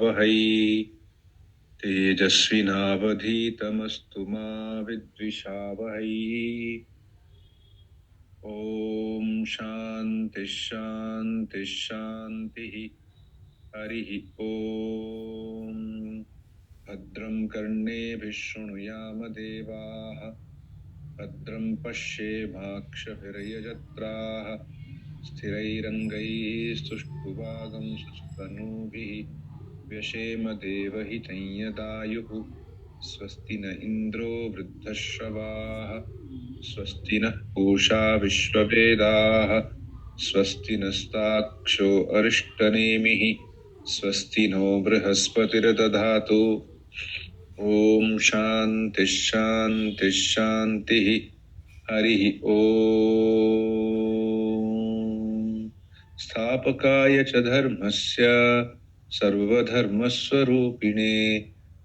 वहै तेजस्विनावधीतमस्तु मा विद्विषावहै। ॐ शान्ति शान्ति शान्तिः। हरिः ॐ। भद्रं कर्णेभिः शृणुयाम देवाः, भद्रं पश्येमाक्षभिर्यजत्राः, स्थिरैरङ्गैः स्तुष्टुवागंसुस्तनूभिः व्यशेम देवहितं यदायुः। स्वस्ति न इन्द्रो वृद्धश्रवाः, स्वस्ति नः पूषा विश्ववेदाः, स्वस्ति नस्ताक्षो अरिष्टनेमिः, स्वस्ति नो बृहस्पतिर्दधातु। ॐ शान्ति शान्ति शान्तिः। हरिः ॐ। स्थापकाय च धर्मस्य सर्वधर्मस्वरूपिणे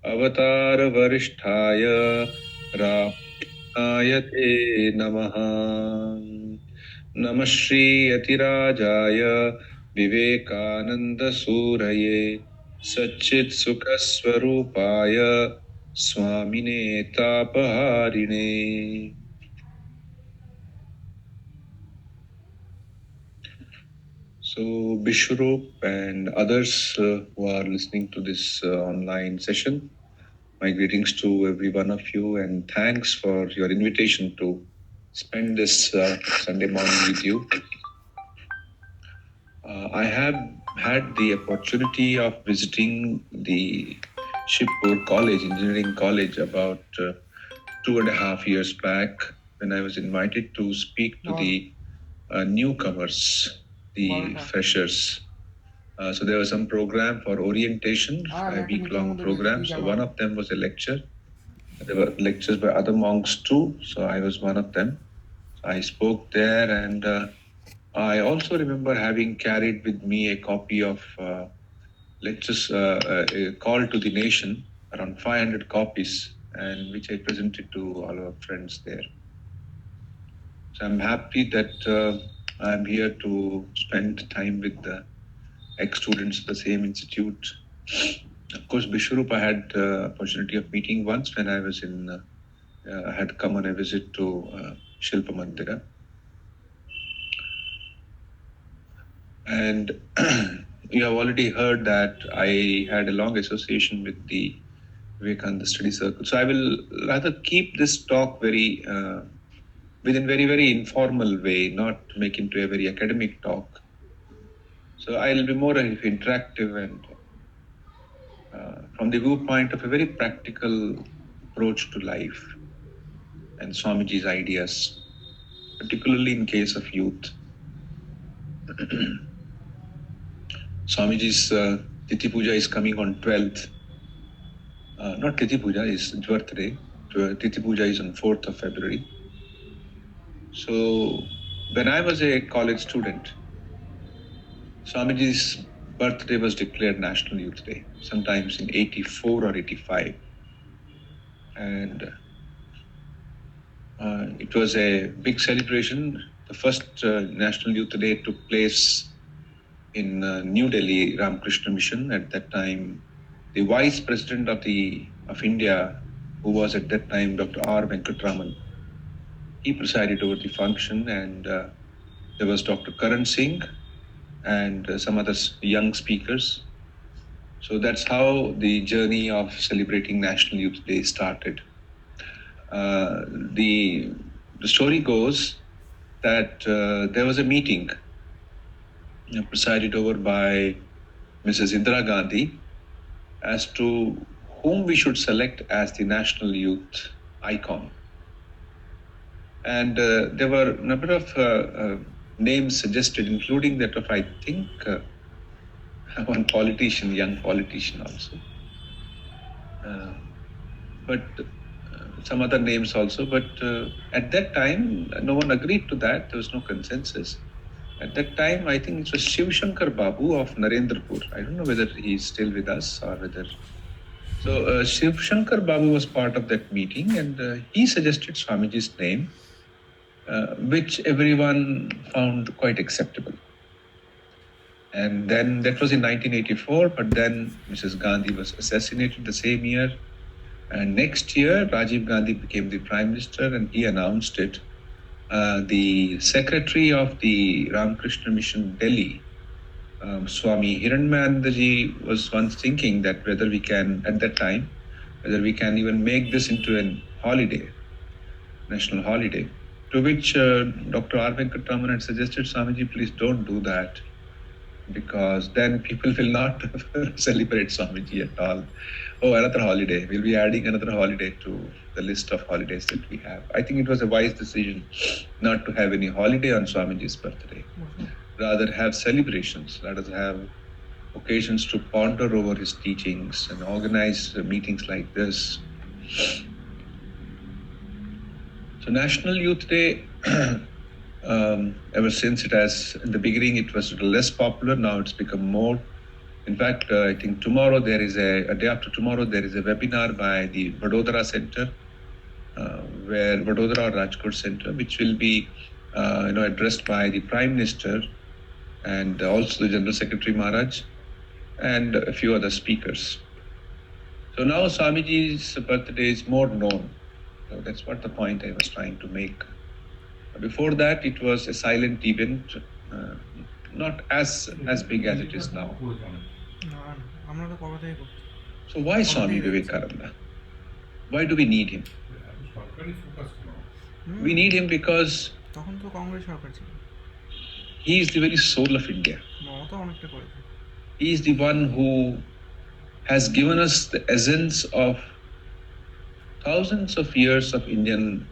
अवतारवरिष्ठाय रामाय ते नमः। नमः श्रीयतिराजाय विवेकानन्दसूरये सच्चित्सुखस्वरूपाय स्वामिने तापहारिणे। So Bishrup and others who are listening to this online session, my greetings to every one of you and thanks for your invitation to spend this Sunday morning with you. I have had the opportunity of visiting the Shibpur College, Engineering College, about 2.5 years back when I was invited to speak to the newcomers, the freshers. So there was some program for orientation, a week-long program. So one of them was a lecture. There were lectures by other monks too. So I was one of them. I spoke there, and I also remember having carried with me a copy of lectures, a call to the nation, around 500 copies, and which I presented to all our friends there. So I'm happy that I'm here to spend time with the ex-students of the same institute. Of course, Bishrup I had opportunity of meeting once when I was in, I had come on a visit to Shilpa Mandira. And you have already heard that I had a long association with the Vivekananda Study Circle. So I will rather keep this talk very, within very informal way, not make into a very academic talk. So I'll be more interactive and from the viewpoint of a very practical approach to life and Swamiji's ideas, particularly in case of youth. Swamiji's Tithi Puja is coming on 12th. Not Tithi Puja, is birthday. Tithi Puja is on 4th of February. So when I was a college student, Swamiji's birthday was declared National Youth Day, sometimes in 84 or 85. And it was a big celebration. The first National Youth Day took place in New Delhi, Ramakrishna Mission. At that time, the Vice President of India, who was at that time Dr. R. Venkatraman, he presided over the function, and there was Dr. Karan Singh and some other young speakers. So that's how the journey of celebrating National Youth Day started. The story goes that there was a meeting presided over by Mrs. Indira Gandhi as to whom we should select as the national youth icon. And there were a number of names suggested, including that of, I think, one politician, young politician also. But some other names also. But at that time, no one agreed to that. There was no consensus. At that time, I think it was Shiv Shankar Babu of Narendrapur. I don't know whether he's still with us or whether. So Shiv Shankar Babu was part of that meeting, and he suggested Swamiji's name, which everyone found quite acceptable. And then that was in 1984, but then Mrs. Gandhi was assassinated the same year. And next year, Rajiv Gandhi became the Prime Minister and he announced it. The secretary of the Ramakrishna Mission Delhi, Swami Hiranmayandaji, was once thinking that whether we can, at that time, whether we can even make this into a holiday, national holiday. To which Dr. R. Venkatraman had suggested, Swamiji, please don't do that, because then people will not celebrate Swamiji at all. Oh, another holiday. We'll be adding another holiday to the list of holidays that we have. I think it was a wise decision not to have any holiday on Swamiji's birthday. Rather have celebrations. Let us have occasions to ponder over his teachings and organize meetings like this. So National Youth Day, ever since it has, in the beginning it was less popular, now it's become more. In fact, I think tomorrow there is a day after tomorrow, there is a webinar by the Vadodara Center, where Vadodara or Rajkot Center, which will be addressed by the Prime Minister and also the General Secretary Maharaj and a few other speakers. So now Swamiji's birthday is more known. So that's what the point I was trying to make. Before that, it was a silent event, not as big as it is now. So why Swami Vivekananda? Why do we need him? We need him because he is the very soul of India. He is the one who has given us the essence of thousands of years of Indian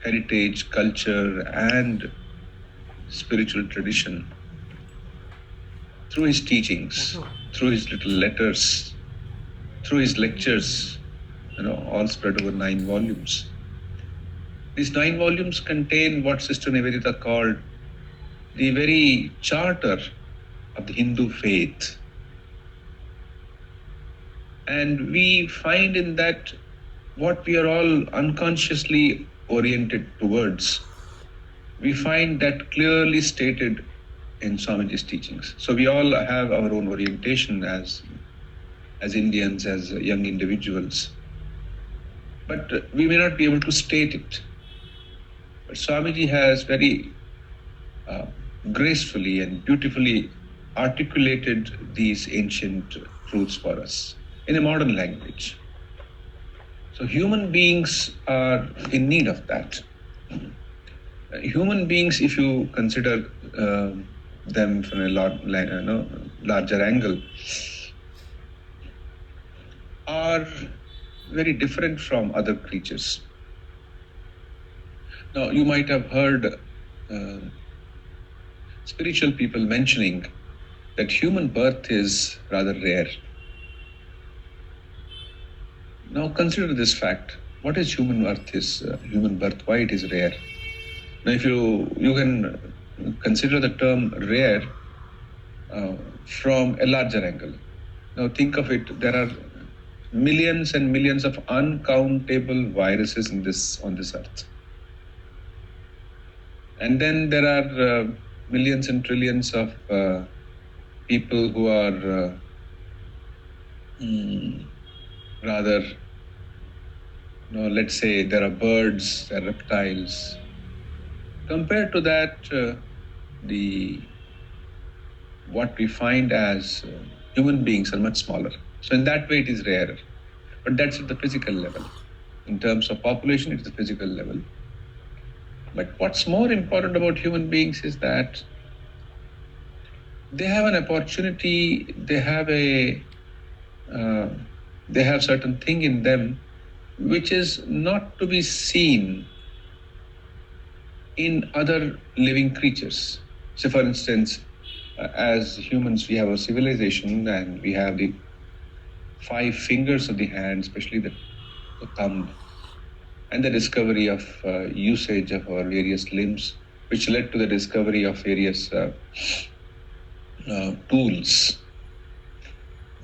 heritage, culture, and spiritual tradition through his teachings, through his little letters, through his lectures, all spread over 9 volumes. These 9 volumes contain what Sister Nivedita called the very charter of the Hindu faith. And we find in that what we are all unconsciously oriented towards, we find that clearly stated in Swamiji's teachings. So we all have our own orientation as Indians, as young individuals. But we may not be able to state it. But Swamiji has very gracefully and beautifully articulated these ancient truths for us in a modern language. So human beings are in need of that. Human beings, if you consider them from a larger angle, are very different from other creatures. Now, you might have heard spiritual people mentioning that human birth is rather rare. Now consider this fact. What is human birth? Why it is rare? Now, if you can consider the term rare from a larger angle. Now think of it. There are millions and millions of uncountable viruses on this earth, and then there are millions and trillions of people who are let's say there are birds, there are reptiles. Compared to that, what we find as human beings are much smaller. So in that way, it is rarer. But that's at the physical level. In terms of population, it's the physical level. But what's more important about human beings is that they have an opportunity, they have certain thing in them which is not to be seen in other living creatures. So for instance, as humans, we have a civilization and we have the 5 fingers of the hand, especially the thumb, and the discovery of usage of our various limbs, which led to the discovery of various tools.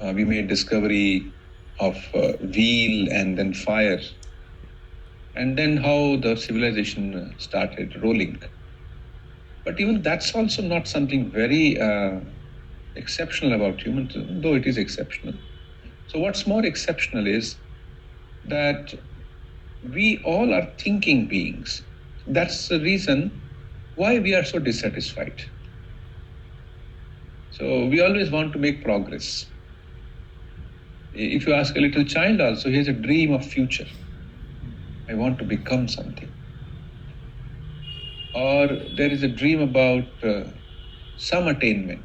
We made discovery of wheel and then fire, and then how the civilization started rolling. But even that's also not something very exceptional about humans, though it is exceptional. So what's more exceptional is that we all are thinking beings. That's the reason why we are so dissatisfied. So we always want to make progress. If you ask a little child also, he has a dream of future. I want to become something. Or there is a dream about some attainment.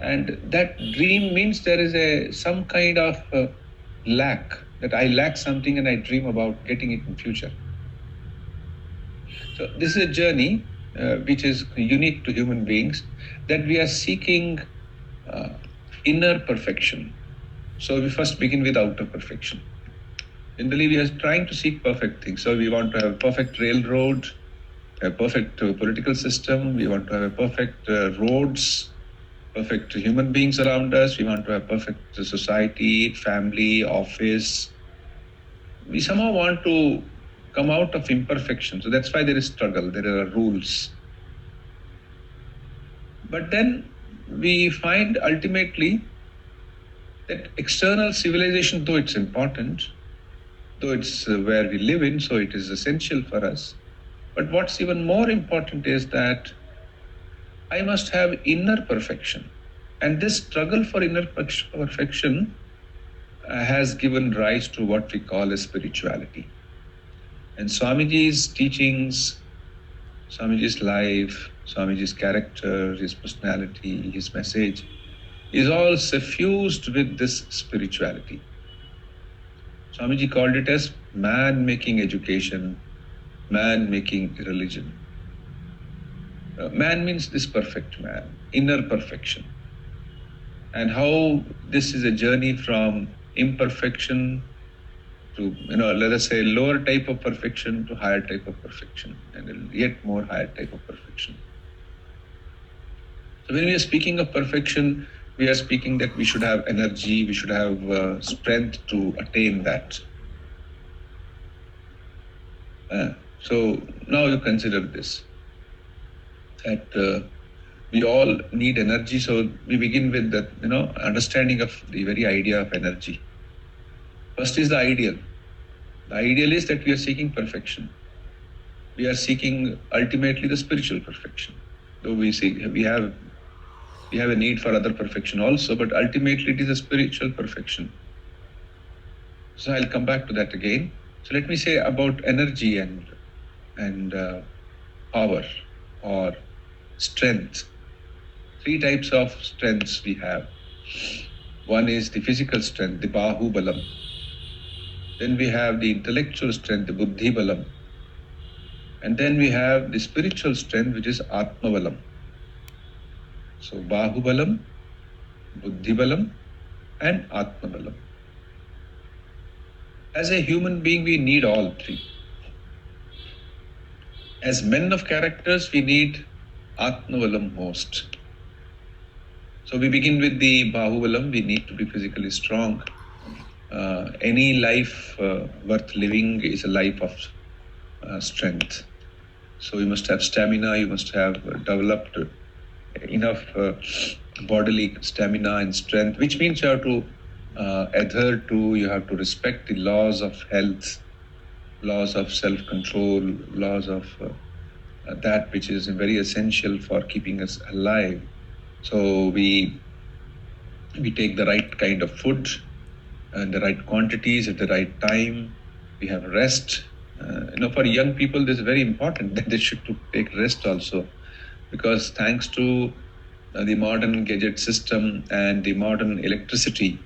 And that dream means there is some kind of lack, that I lack something and I dream about getting it in future. So this is a journey which is unique to human beings, that we are seeking inner perfection. So we first begin with outer perfection. Generally, we are trying to seek perfect things. So we want to have a perfect railroad, a perfect political system. We want to have a perfect roads, perfect human beings around us. We want to have perfect society, family, office. We somehow want to come out of imperfection. So that's why there is struggle. There are rules. But then we find ultimately that external civilization, though it's important, though it's where we live in, so it is essential for us. But what's even more important is that I must have inner perfection. And this struggle for inner perfection has given rise to what we call as spirituality. And Swamiji's teachings, Swamiji's life, Swamiji's character, his personality, his message is all suffused with this spirituality. Swamiji called it as man-making education, man-making religion. Man means this perfect man, inner perfection. And how this is a journey from imperfection to, let us say, lower type of perfection to higher type of perfection, and yet more higher type of perfection. So when we are speaking of perfection, we are speaking that we should have energy, we should have strength to attain that. So now you consider this, that we all need energy. So we begin with the understanding of the very idea of energy. First is the ideal. The ideal is that we are seeking perfection. We are seeking ultimately the spiritual perfection. Though we have a need for other perfection also, but ultimately it is a spiritual perfection. So I'll come back to that again. So let me say about energy and power or strength. Three types of strengths we have. One is the physical strength, the Bahu Balam. Then we have the intellectual strength, the Buddhi Balam. And then we have the spiritual strength, which is Atma Balam. So Bahu Balam, Buddhi Balam, and Atma Balam. As a human being, we need all three. As men of characters, we need Atma Balam most. So we begin with the Bahu Balam. We need to be physically strong. Any life worth living is a life of strength. So you must have stamina, you must have developed enough bodily stamina and strength, which means you have to adhere to, you have to respect the laws of health, laws of self-control, laws of that which is very essential for keeping us alive. So we take the right kind of food and the right quantities at the right time. We have rest. For young people, this is very important that they should take rest also, because thanks to the modern gadget system and the modern electricity,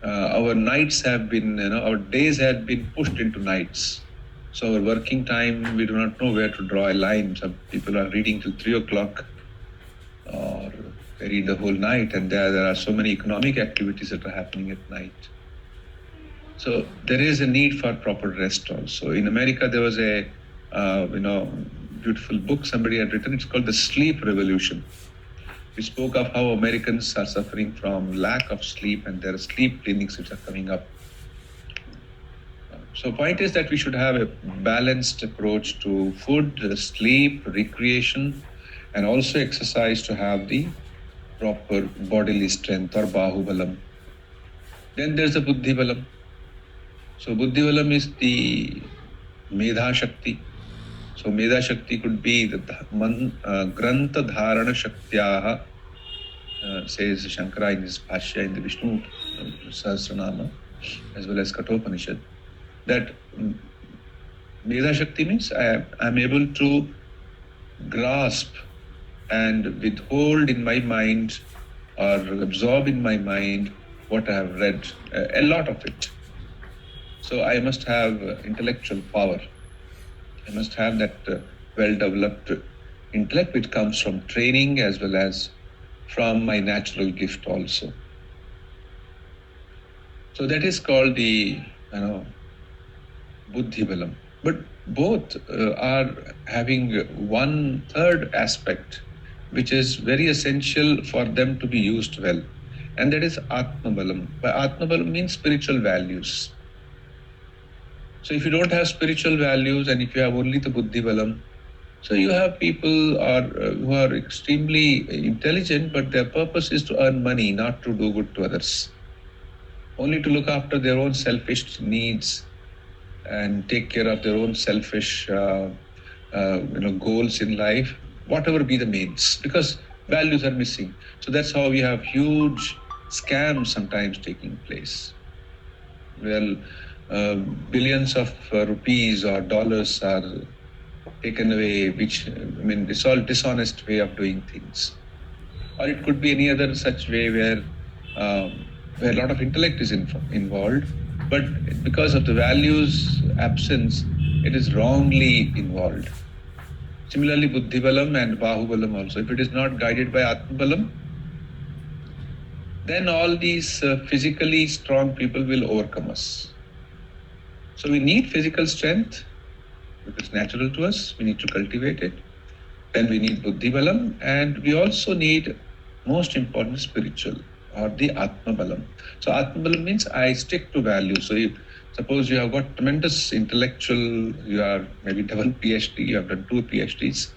our nights have been, our days have been pushed into nights. So our working time, we do not know where to draw a line. Some people are reading till 3 o'clock, or they read the whole night, and there are so many economic activities that are happening at night. So there is a need for proper rest also. In America, there was a beautiful book somebody had written. It's called The Sleep Revolution. We spoke of how Americans are suffering from lack of sleep, and there are sleep clinics which are coming up So point is that we should have a balanced approach to food, sleep, recreation, and also exercise to have the proper bodily strength or bahubalam. Then there's the buddhibalam. So buddhibalam is the medha shakti. So medha shakti could be the grantha dharana shaktyaha, says Shankara in his Bhashya in the Vishnu Sahasranama, as well as Kathopanishad, that medha shakti means I am able to grasp and withhold in my mind or absorb in my mind what I have read, a lot of it. So I must have intellectual power. I must have that well-developed intellect which comes from training as well as from my natural gift also. So that is called the buddhi balam. But both are having one third aspect which is very essential for them to be used well, and that is atma balam. By atma balam means spiritual values. So if you don't have spiritual values and if you have only the buddhi balam, so you have people who are extremely intelligent, but their purpose is to earn money, not to do good to others, only to look after their own selfish needs and take care of their own selfish goals in life, whatever be the means, because values are missing. So that's how we have huge scams sometimes taking place. Well, billions of rupees or dollars are taken away, which, it's all dishonest way of doing things. Or it could be any other such way where a lot of intellect is involved, but because of the values absence, it is wrongly involved. Similarly, buddhi balam and bahubalam also. If it is not guided by atma balam, then all these physically strong people will overcome us. So we need physical strength, which is natural to us. We need to cultivate it. Then we need buddhi balam, and we also need, most important, spiritual or the atma balam. So atma balam means I stick to values. So if suppose you have got tremendous intellectual, you are maybe double PhD, you have done 2 PhDs,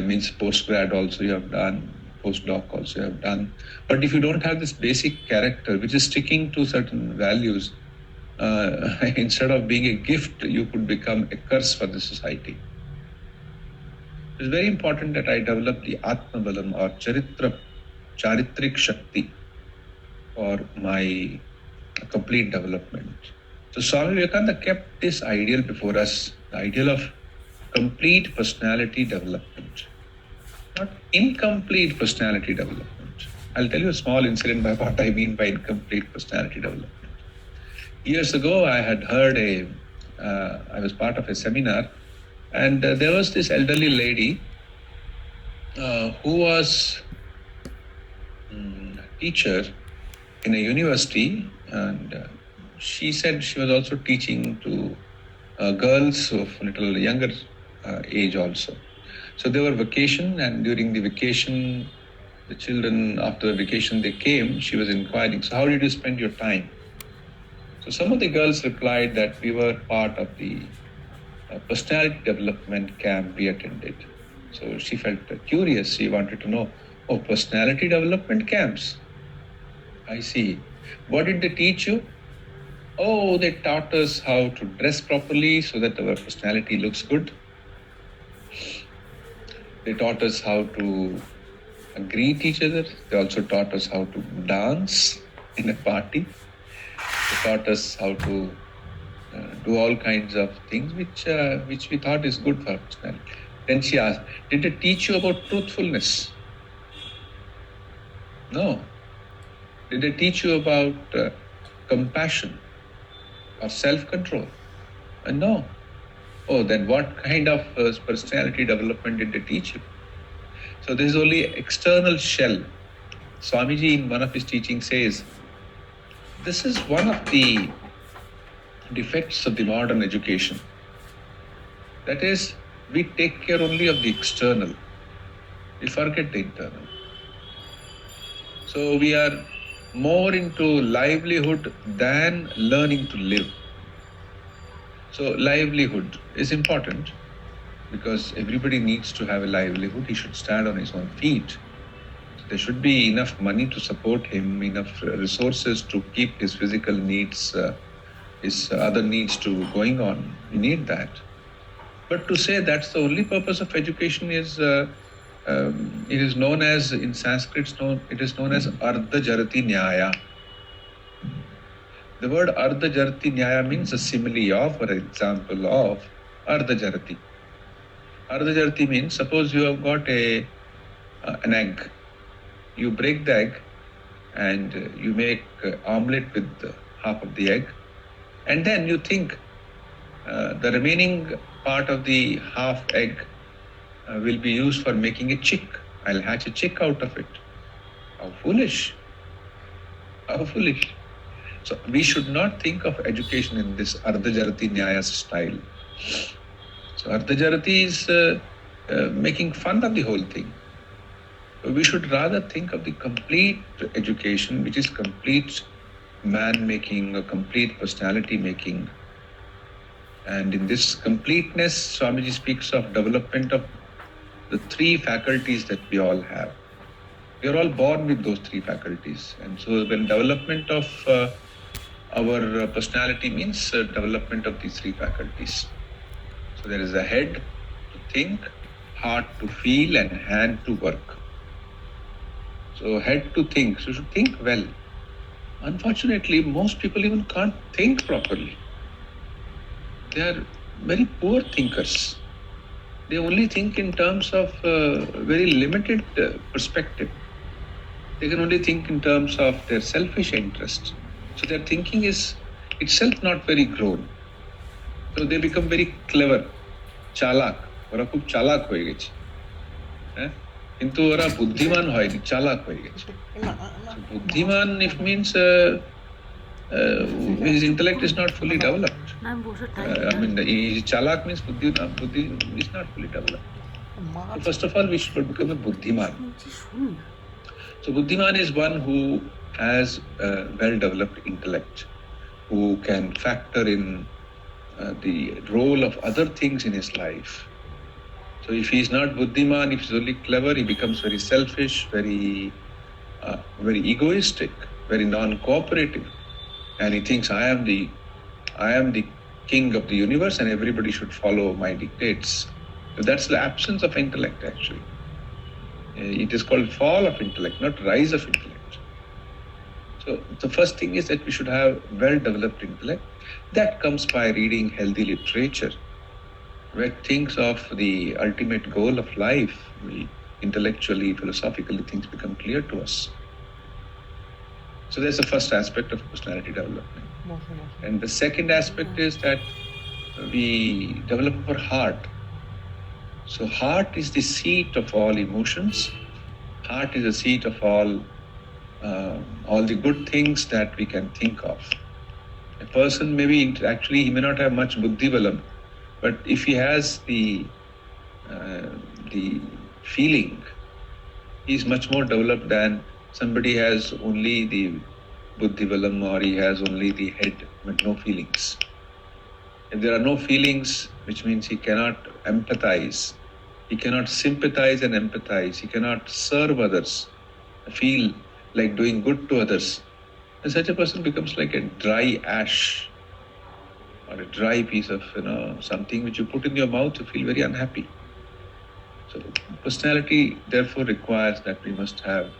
means postgrad also you have done, postdoc also you have done. But if you don't have this basic character, which is sticking to certain values, instead of being a gift, you could become a curse for the society. It's very important that I develop the Atma Balam or Charitrik Shakti for my complete development. So Swami Vivekananda kept this ideal before us, the ideal of complete personality development, not incomplete personality development. I'll tell you a small incident by what I mean by incomplete personality development. Years ago, I had heard I was part of a seminar, and there was this elderly lady who was a teacher in a university, and she said she was also teaching to girls of a little younger age also. So they were vacation, and during the vacation, the children, after the vacation, they came. She was inquiring, so how did you spend your time? So some of the girls replied that we were part of the personality development camp we attended. So she felt curious. She wanted to know, personality development camps? I see. What did they teach you? They taught us how to dress properly so that our personality looks good. They taught us how to greet each other. They also taught us how to dance in a party. They taught us how to do all kinds of things which we thought is good for our personality. Then she asked, did they teach you about truthfulness? No. Did they teach you about compassion or self-control? No. Then what kind of personality development did they teach you? So this is only external shell. Swamiji in one of his teachings says, this is one of the defects of the modern education. That is, we take care only of the external. We forget the internal. So we are more into livelihood than learning to live. So livelihood is important because everybody needs to have a livelihood. He should stand on his own feet. There should be enough money to support him, enough resources to keep his physical needs, his other needs to going on. We need that. But to say that's the only purpose of education is, it is known as, in Sanskrit, it is known as Ardha Jarati Nyaya. The word Ardha Jarati Nyaya means a simile of, or example of, Ardha Jarati. Ardha Jarati means, suppose you have got an egg. You break the egg and you make omelette with half of the egg, and then you think the remaining part of the half egg will be used for making a chick. I'll hatch a chick out of it. How foolish. How foolish. So we should not think of education in this Ardha Jarati Nyaya style. So Ardha Jarati is making fun of the whole thing. We should rather think of the complete education, which is complete man-making or complete personality-making. And in this completeness, Swamiji speaks of development of the three faculties that we all have. We are all born with those three faculties. And so when development of our personality means development of these three faculties. So there is a head to think, heart to feel, and hand to work. So head to think, so you should think well. Unfortunately, most people even can't think properly. They are very poor thinkers. They only think in terms of very limited perspective. They can only think in terms of their selfish interest. So their thinking is itself not very grown. So they become very clever, chalak. ওরা খুব চালাক হয়ে গেছে, হ্যাঁ, কিন্তু ওরা বুদ্ধিমান হয়নি, চালাক হয়ে গেছে। বুদ্ধিমান if means his intellect is not fully developed. I mean, chalak means buddhi is not fully developed. So first of all, we should become a buddhiman. So buddhiman is one who has a well-developed intellect, who can factor in the role of other things in his life. So if he is not buddhiman, if he is only clever, he becomes very selfish, very egoistic, very non-cooperative, and he thinks I am the king of the universe and everybody should follow my dictates. So that's the absence of intellect actually. It is called fall of intellect, not rise of intellect. So the first thing is that we should have well-developed intellect. That comes by reading healthy literature, where things of the ultimate goal of life, intellectually, philosophically, things become clear to us. So that's the first aspect of personality development. And the second aspect is that we develop our heart. So heart is the seat of all emotions. Heart is the seat of all the good things that we can think of. A person actually he may not have much buddhi balam, but if he has the feeling, he is much more developed than somebody has only the buddhi balam or he has only the head but no feelings. If there are no feelings, which means he cannot empathize, he cannot sympathize and empathize, he cannot serve others, feel like doing good to others, then such a person becomes like a dry ash or a dry piece of something which you put in your mouth, you feel very unhappy. So personality therefore requires that we must have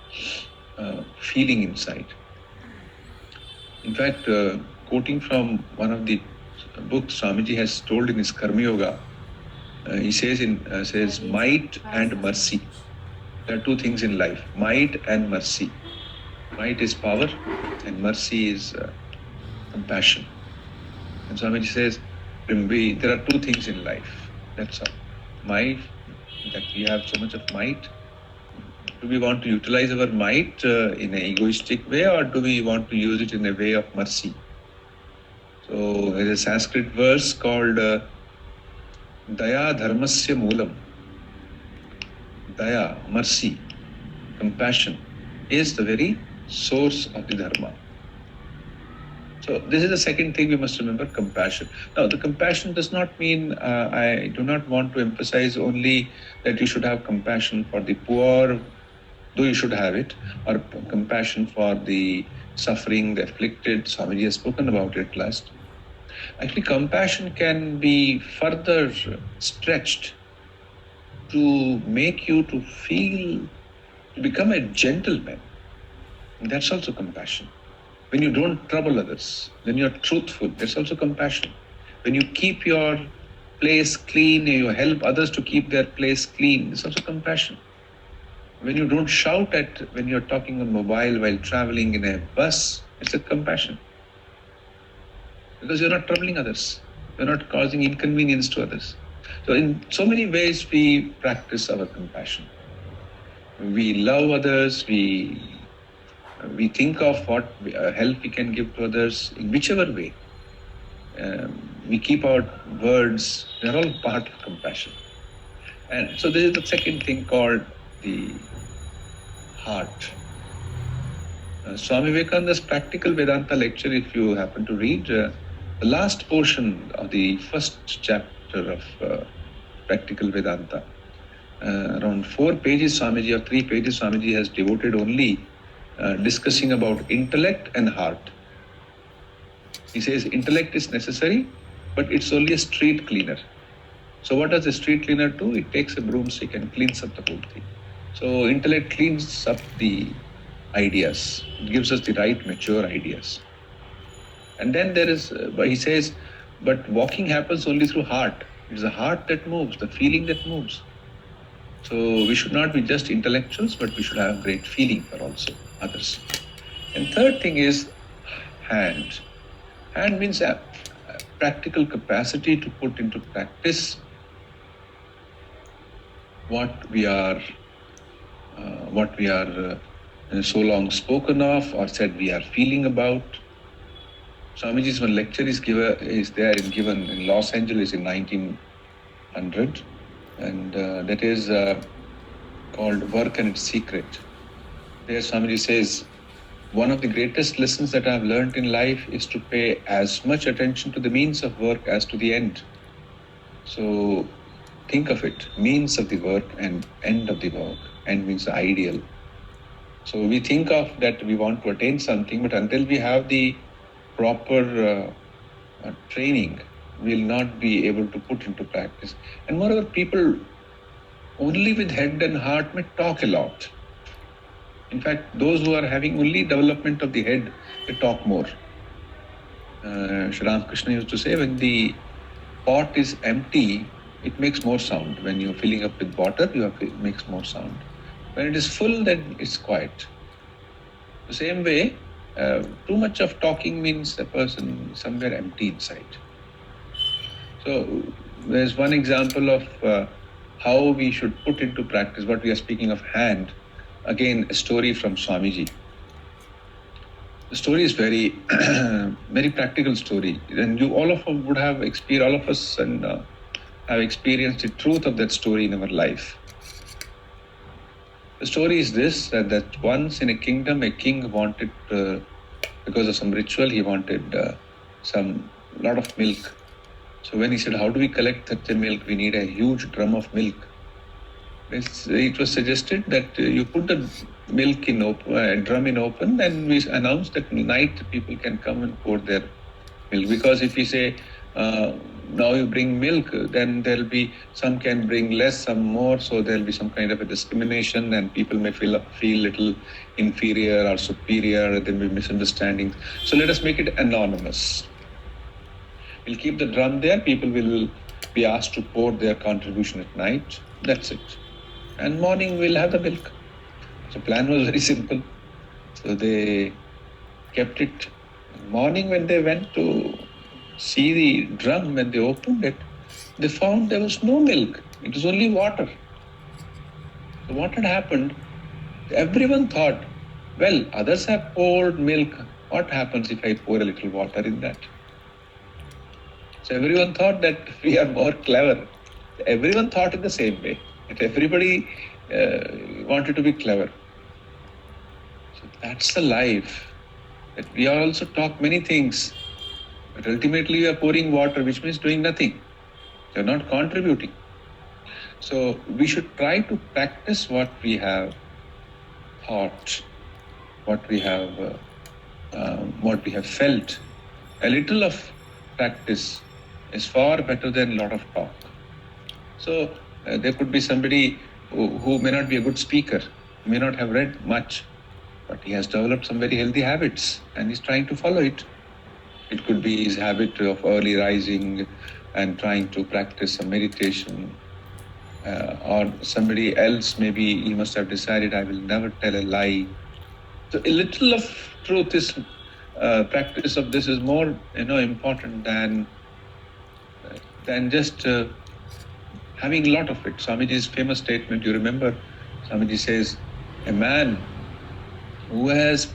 feeling inside. In fact, quoting from one of the books Swamiji has told in his Karma Yoga, he says might and mercy. There are two things in life, might and mercy. Might is power and mercy is compassion. And Swamiji says there are two things in life, that's all. Might, that we have so much of might. Do we want to utilize our might in an egoistic way, or do we want to use it in a way of mercy? So there's a Sanskrit verse called Daya Dharmasya Moolam. Daya, mercy, compassion is the very source of the dharma. So So this is the second thing we must remember, compassion. Now, the compassion does not mean, I do not want to emphasize only that you should have compassion for the poor, though you should have it, or compassion for the suffering, the afflicted. Swamiji has spoken about it last. Actually, compassion can be further stretched to make you to feel, to become a gentleman. That's also compassion. When you don't trouble others, when you're truthful, that's also compassion. When you keep your place clean, you help others to keep their place clean, it's also compassion. When you don't shout at when you're talking on mobile while traveling in a bus, it's a compassion. Because you're not troubling others. You're not causing inconvenience to others. So in so many ways we practice our compassion. We love others, we think of what help we can give to others in whichever way. We keep our words, they're all part of compassion. And so this is the second thing called the heart. Swami Vivekananda's Practical Vedanta lecture, if you happen to read, the last portion of the first chapter of Practical Vedanta, around 4 pages, Swamiji, or 3 pages, Swamiji has devoted only discussing about intellect and heart. He says intellect is necessary, but it's only a street cleaner. So what does a street cleaner do? It takes a broomstick and cleans up the whole thing. So intellect cleans up the ideas. It gives us the right, mature ideas. And then there is, he says, but walking happens only through heart. It's the heart that moves, the feeling that moves. So we should not be just intellectuals, but we should have great feeling for also others. And third thing is hand. Hand means a practical capacity to put into practice what we are so long spoken of or said we are feeling about. Swamiji's one lecture is given in Los Angeles in 1900, and that is called Work and Its Secret. There Swamiji says, one of the greatest lessons that I have learned in life is to pay as much attention to the means of work as to the end. So think of it, means of the work and end of the work. End means the ideal. So we think of that we want to attain something, but until we have the proper training, we will not be able to put into practice. And moreover, people only with head and heart may talk a lot. In fact, those who are having only development of the head, they talk more. Sri Ramakrishna used to say, when the pot is empty, it makes more sound. When you're filling up with water, it makes more sound. When it is full, then it's quiet. The same way, too much of talking means a person somewhere empty inside. So there's one example of how we should put into practice what we are speaking of hand. Again, a story from Swamiji. The story is very, very practical story. And all of us would have experienced, have experienced the truth of that story in our life. The story is this, that once in a kingdom, a king wanted, because of some ritual, he wanted lot of milk. So when he said, how do we collect such a milk? We need a huge drum of milk. It was suggested that you put the milk in drum in open, and we announced that night people can come and pour their milk. Because if we say, now you bring milk, then there'll be, some can bring less, some more, so there'll be some kind of a discrimination and people may feel little inferior or superior, there may be misunderstandings. So let us make it anonymous. We'll keep the drum there, people will be asked to pour their contribution at night, that's it. And morning we'll have the milk. So plan was very simple. So they kept it. Morning when they went to see the drum, when they opened it, they found there was no milk. It was only water. So what had happened? Everyone thought, well, others have poured milk. What happens if I pour a little water in that? So everyone thought that we are more clever. Everyone thought in the same way. That everybody wanted to be clever. So that's the life. that we also talk many things, but ultimately we are pouring water, which means doing nothing. You're not contributing. So we should try to practice what we have thought, what we have felt. A little of practice is far better than a lot of talk. So there could be somebody who may not be a good speaker, may not have read much, but he has developed some very healthy habits and he's trying to follow it. It could be his habit of early rising and trying to practice some meditation. Or somebody else, maybe he must have decided, I will never tell a lie. So a little of truth is, practice of this is more, important than just having a lot of it. Swamiji's famous statement, you remember, Swamiji says, a man who has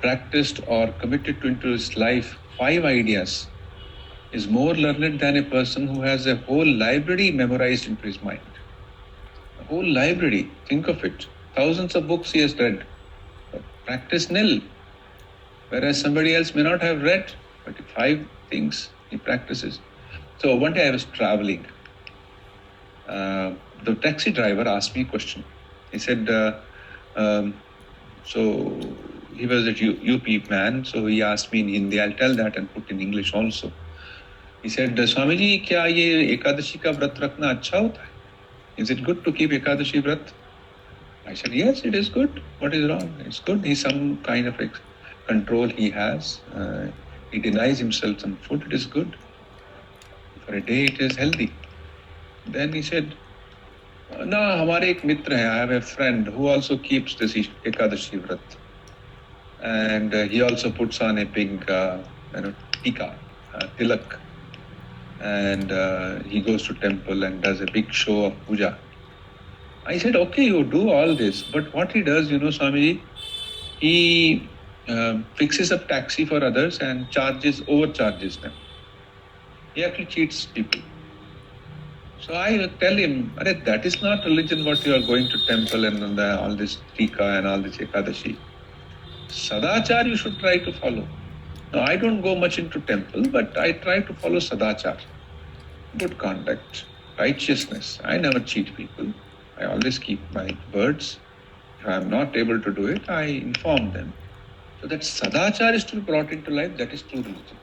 practiced or committed into his life 5 ideas is more learned than a person who has a whole library memorized into his mind. A whole library, think of it. Thousands of books he has read, but practice nil. Whereas somebody else may not have read, but 5 things he practices. So one day I was traveling. The taxi driver asked me a question. He said, so he was a UP man, so he asked me in Hindi. I'll tell that and put in English also. He said, Swamiji, क्या ये एकादशी का व्रत रखना अच्छा होता है? Is it good to keep Ekadashi Vrat? I said, yes, it is good. What is wrong? It's good. He's some kind of control he has. He denies himself some food. It is good. For a day, it is healthy. Then he said, no, हमारे एक मित्र हैं. I have a friend who also keeps this Ekadashi Vrat. And he also puts on a big tika, tilak. And he goes to temple and does a big show of puja. I said, okay, you do all this, but what he does, Swamiji, he fixes up taxi for others and overcharges them. He actually cheats people. So I tell him, that is not religion, what you are going to temple and all this tika and all this Ekadashi. Sadachar you should try to follow. Now, I don't go much into temple, but I try to follow sadachar, good conduct, righteousness. I never cheat people. I always keep my words. If I am not able to do it, I inform them. So that sadachar is to be brought into life, that is true religion.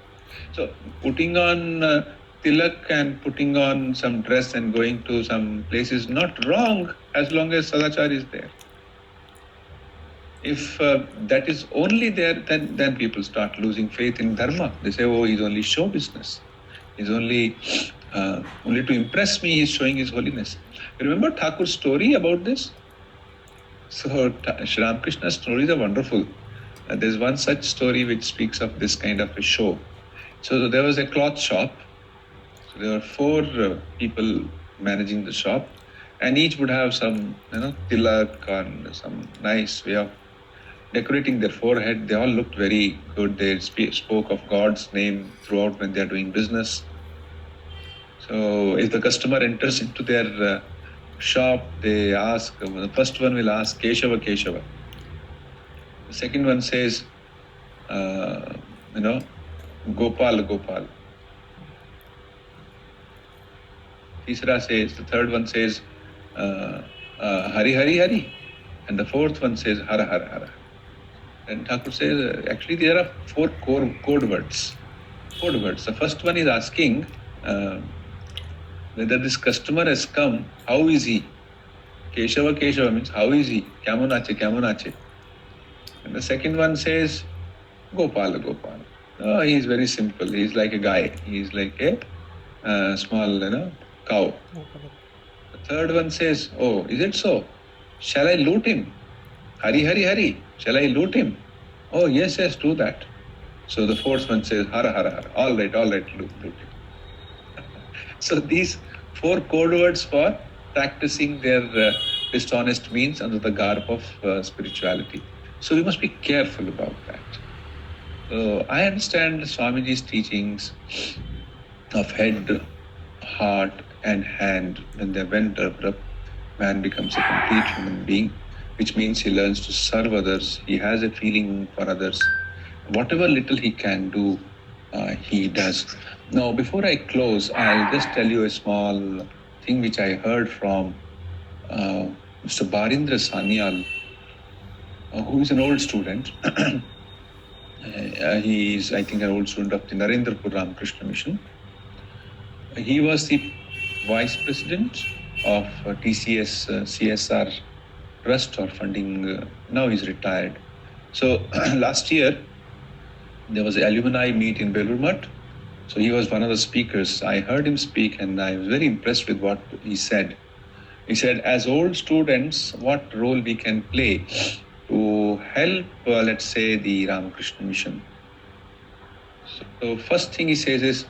So putting on tilak and putting on some dress and going to some place is not wrong as long as sadachar is there. If that is only there, then people start losing faith in dharma. They say, oh, he's only show business. He's only to impress me, he's showing his holiness. You remember Thakur's story about this? So Sri Ramakrishna's stories are wonderful. There's one such story which speaks of this kind of a show. So there was a cloth shop. So there were 4 people managing the shop, and each would have some, tilak and some nice way of decorating their forehead. They all looked very good. They spoke of God's name throughout when they are doing business. So if the customer enters into their shop, they ask, the first one will ask, Keshava, Keshava. The second one says, Gopal, Gopal. The third one says, Hari, Hari, Hari. And the fourth one says, Hara, Hara, Hara. And Thakur says, actually there are 4 code words. Code words. The first one is asking whether this customer has come, how is he? Keshava, Keshava means how is he? Kyamon ache, Kyamon ache. And the second one says, Gopal, Gopal. Oh, he is very simple. He is like a guy. He is like a small, cow. The third one says, oh, is it so? Shall I loot him? Hari, Hari, Hari. Shall I loot him? Oh, yes, yes, do that. So the fourth one says, Hara, Hara, Hara. All right, loot him. So these 4 code words for practicing their dishonest means under the garb of spirituality. So we must be careful about that. So I understand Swamiji's teachings of head, heart, and hand. When they're well developed, man becomes a complete human being. which means he learns to serve others. He has a feeling for others. Whatever little he can do, he does. Now, before I close, I'll just tell you a small thing which I heard from Mr. Barindra Sanyal, who is an old student. He is, I think, an old student of the Narendrapur Ramakrishna Mission. He was the vice president of TCS CSR Trust or funding. Now he's retired. So last year, there was an alumni meet in Belur Math. So he was one of the speakers. I heard him speak and I was very impressed with what he said. He said, as old students, what role we can play to help, let's say, the Ramakrishna Mission. So first thing he says is,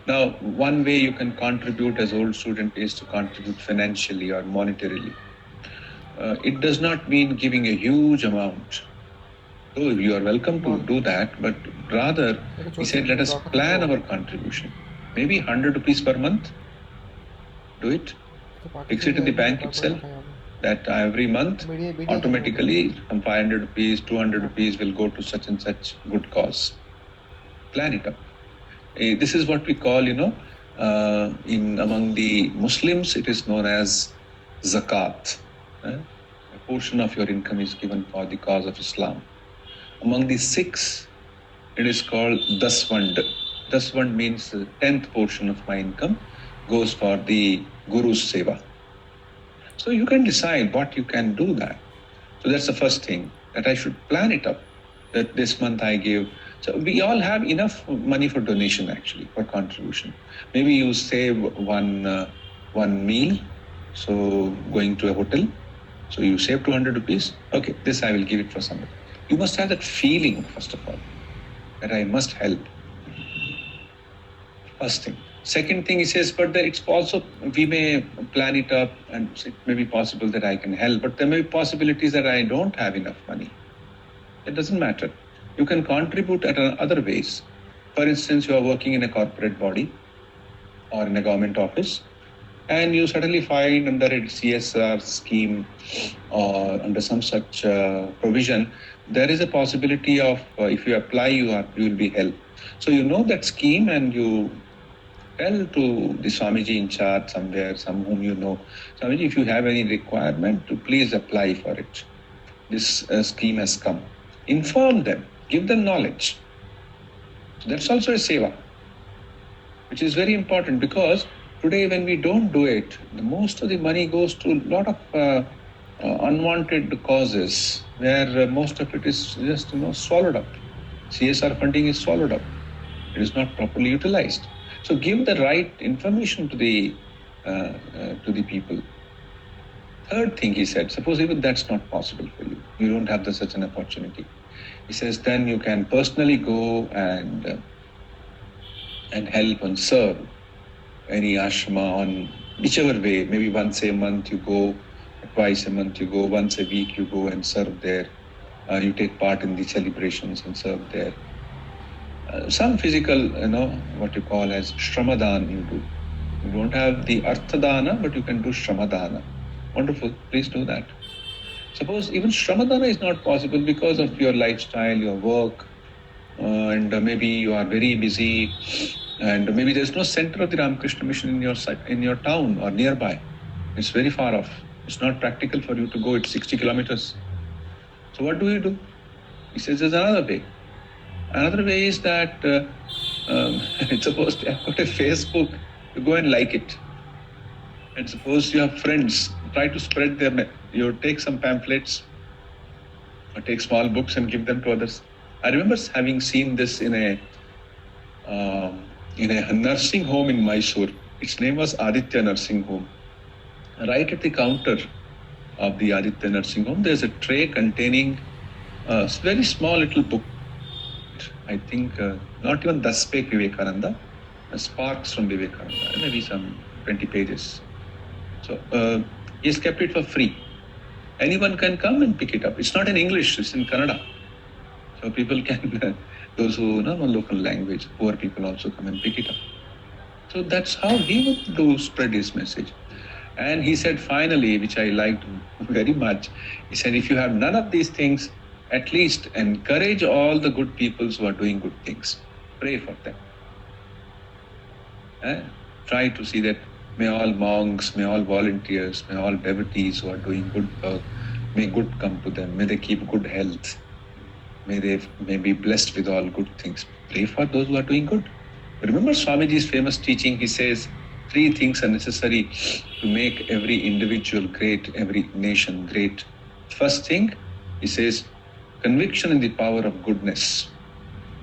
now one way you can contribute as old student is to contribute financially or monetarily. It does not mean giving a huge amount. So you are welcome to do that, but rather, he said, let us plan our contribution. Maybe 100 rupees per month. Do it. Fix it in the bank itself. That every month, automatically, some 500 rupees, 200 rupees will go to such and such good cause. Plan it up. This is what we call, among the Muslims, it is known as zakat. A portion of your income is given for the cause of Islam. Among the Sikhs, it is called daswand. Daswand means the 10th portion of my income goes for the Guru's seva. So you can decide what you can do that. So that's the first thing, that I should plan it up, that this month I give. So we all have enough money for donation actually, for contribution. Maybe you save one meal, so going to a hotel, so you save 200 rupees. Okay, this I will give it for somebody. You must have that feeling, first of all, that I must help. First thing. Second thing, he says, but it's also, we may plan it up and it may be possible that I can help, but there may be possibilities that I don't have enough money. It doesn't matter. You can contribute at other ways. For instance, you are working in a corporate body or in a government office, and you suddenly find under a CSR scheme or under some such provision, there is a possibility of, if you apply, you will be helped. So you know that scheme and you tell to the Swamiji in charge somewhere, some whom you know, Swamiji, if you have any requirement, to please apply for it. This scheme has come. Inform them, give them knowledge. So that's also a seva, which is very important, because today when we don't do it, most of the money goes to a lot of unwanted causes, where most of it is just swallowed up. CSR funding is swallowed up. It is not properly utilized. So give the right information to the people. Third thing he said, suppose even that's not possible for you, you don't have such an opportunity. He says, then you can personally go and help and serve any ashrama on whichever way. Maybe once a month you go, twice a month you go, once a week you go and serve there. You take part in the celebrations and serve there. Some physical, what you call as shramadhan you do. You don't have the arthadana, but you can do shramadana. Wonderful, please do that. Suppose even shramadana is not possible because of your lifestyle, your work, and maybe you are very busy, and maybe there's no center of the Ramakrishna Mission in your town or nearby. It's very far off. It's not practical for you to go. It's 60 kilometers. So what do? He says there's another way. Another way is that suppose you have got a Facebook, you go and like it. And suppose you have friends, try to spread them. You take some pamphlets or take small books and give them to others. I remember having seen this in a nursing home in Mysore. Its name was Aditya Nursing Home. Right at the counter of the Aditya Nursing Home, there's a tray containing a very small little book. I think not even Daspek Vivekananda, Sparks from Vivekananda, maybe some 20 pages. So he's kept it for free. Anyone can come and pick it up. It's not in English, it's in Kannada. So people can, those who know local language, poor people also come and pick it up. So that's how he would spread his message. And he said finally, which I liked very much, he said, if you have none of these things, at least encourage all the good people who are doing good things. Pray for them. Try to see that may all monks, may all volunteers, may all devotees who are doing good work, may good come to them, may they keep good health, may they may be blessed with all good things. Pray for those who are doing good. Remember Swamiji's famous teaching, he says, 3 things are necessary to make every individual great, every nation great. First thing, he says, conviction in the power of goodness.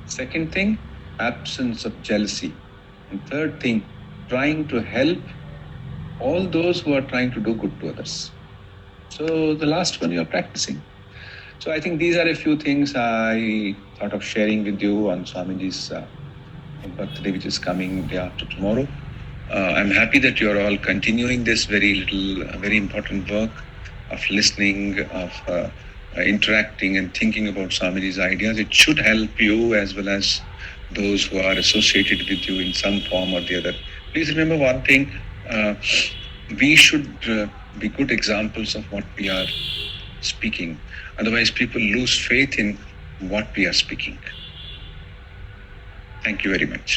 Second thing, absence of jealousy. And third thing, trying to help all those who are trying to do good to others. So the last one you are practicing. So I think these are a few things I thought of sharing with you on Swamiji's birthday, which is coming day after tomorrow. I'm happy that you are all continuing this very important work of listening, of interacting and thinking about Swamiji's ideas. It should help you as well as those who are associated with you in some form or the other. Please remember one thing, we should be good examples of what we are speaking. Otherwise, people lose faith in what we are speaking. Thank you very much.